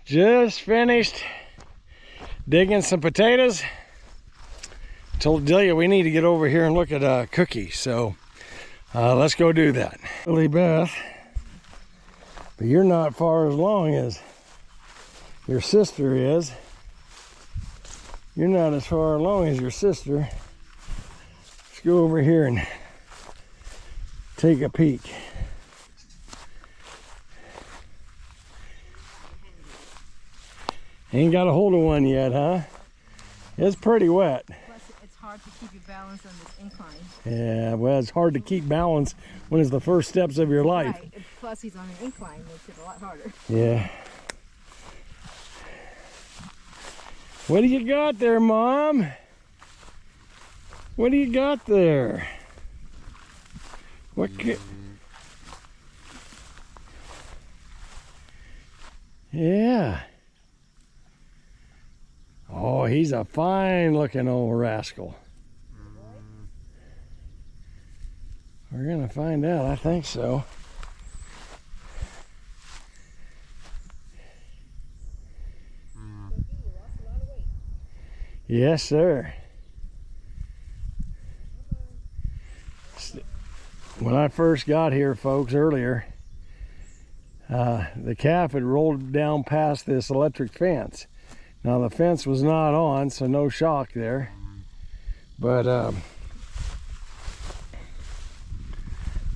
Just finished digging some potatoes. Told Delia we need to get over here and look at Cookie, so let's go do that. Lily Beth, but you're not far as long as your sister is. You're not as far along as your sister. Let's go over here and take a peek. Ain't got a hold of one yet, huh? It's pretty wet. Plus, it's hard to keep your balance on this incline. Yeah, well, it's hard to keep balance when it's the first steps of your life. Right. Plus, he's on an incline, makes it a lot harder. Yeah. What do you got there, Mom? What do you got there? What? Yeah. Oh, he's a fine-looking old rascal. We're gonna find out. I think so. Yes, sir. When I first got here, folks, earlier, the calf had rolled down past this electric fence. Now the fence was not on, so no shock there. But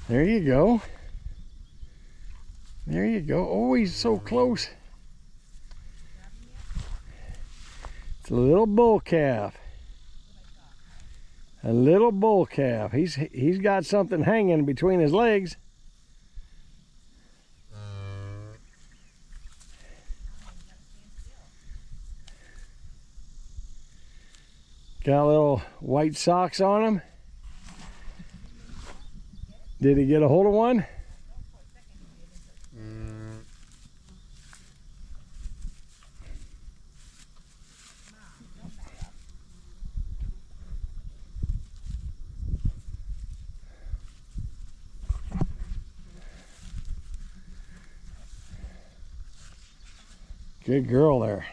there you go. There you go. Oh, he's so close. It's a little bull calf. A little bull calf. He's got something hanging between his legs. Got little white socks on him. Did he get a hold of one? Good girl there.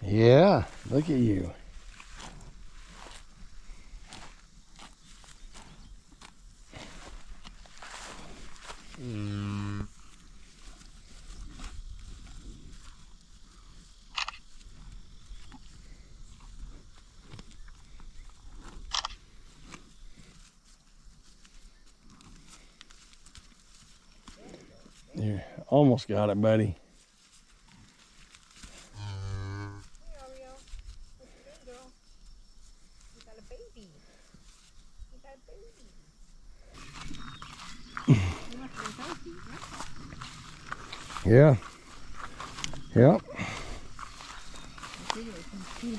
Yeah, look at you. You almost got it, buddy. Yeah. Yep.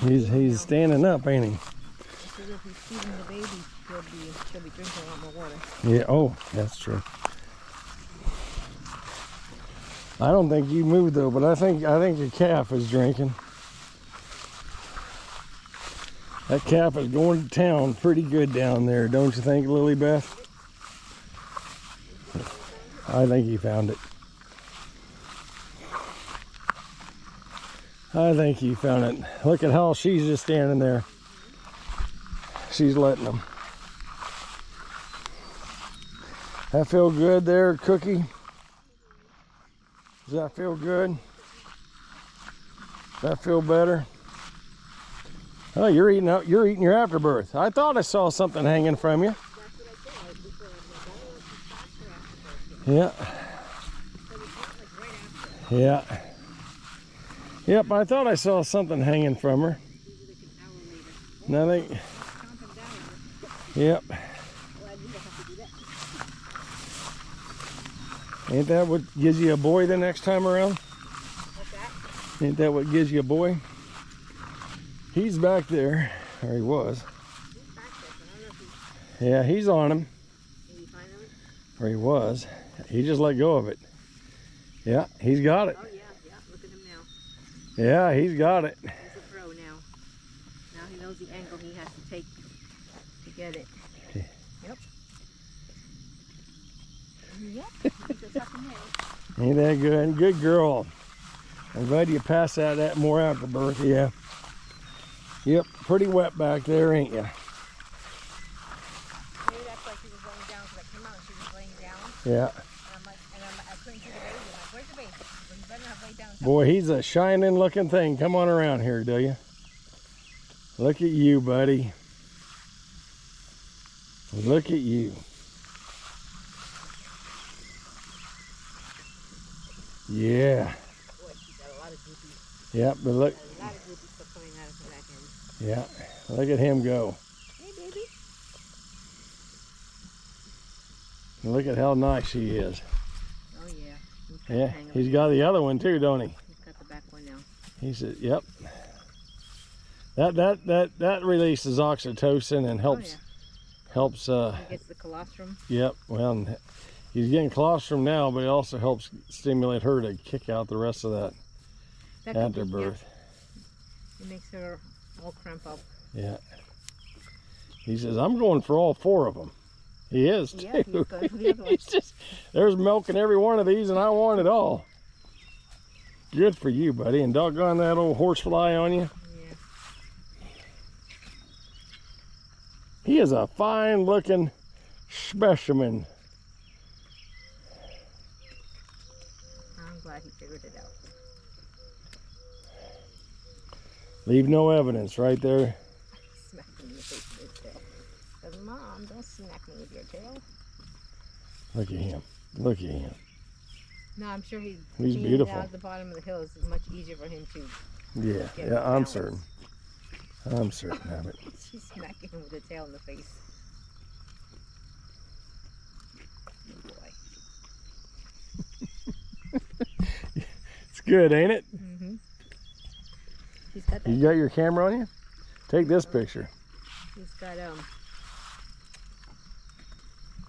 He's standing up, ain't he? If he's feeding the baby, she'll be drinking a lot more water. Yeah. Oh, that's true. I don't think you moved though, but I think your calf is drinking. That calf is going to town pretty good down there, don't you think, Lily Beth? I think he found it. I think he found it. Look at how she's just standing there. She's letting him. That feel good there, Cookie? Does that feel good? Does that feel better? Oh, you're eating your afterbirth. I thought I saw something hanging from you. Yeah. Yeah. Yep, I thought I saw something hanging from her. Nothing. Yep. Ain't that what gives you a boy the next time around? What's that? Ain't that what gives you a boy? He's back there, or he was. He's back there, but I don't know if he's... Yeah, he's on him. Did you find him? Or he was. He just let go of it. Yeah, he's got it. Oh yeah, yeah. Look at him now. Yeah, he's got it. He's a pro now. Now he knows the angle he has to take to get it. Yep. Yep. He's a sucking in. Ain't that good? Good girl. I'm glad you passed that more after birth. Yeah. Yep, pretty wet back there, ain't ya? Maybe that's like he was laying down because I came out and she was laying down. Yeah. And I'm like, I couldn't see the baby. I'm like, where's the baby? So you better not lay down. Boy, he's a shining looking thing. Come on around here, Delia. Look at you, buddy. Look at you. Yeah. Boy, she's got a lot of goopies. Yep, but look. A lot of goopies still coming out of her back end. Yeah, look at him go. Hey, baby. Look at how nice he is. Oh, yeah. Yeah, he's got the other one too, don't he? He's got the back one now. He said, yep. That releases oxytocin and helps. Helps. He gets the colostrum. Yep. Well, he's getting colostrum now, but it also helps stimulate her to kick out the rest of that after birth. Yeah. It makes her all cramp up. Yeah. He says, I'm going for all 4 of them. He is too. Yeah, he's going for the other He's just, there's milk in every one of these, and I want it all. Good for you, buddy. And doggone that old horsefly on you. Yeah. He is a fine looking specimen. I'm glad he figured it out. Leave no evidence right there. Smack him in the face with his tail. Says, Mom, don't smack me with your tail. Look at him. Look at him. No, I'm sure he's beautiful. Down at the bottom of the hill is much easier for him to. Yeah, yeah, I'm certain. I'm certain of it. She's smacking him with the tail in the face. Oh boy. It's good, ain't it? Mm-hmm. He's got that. You got your camera on you? Take this picture. He's got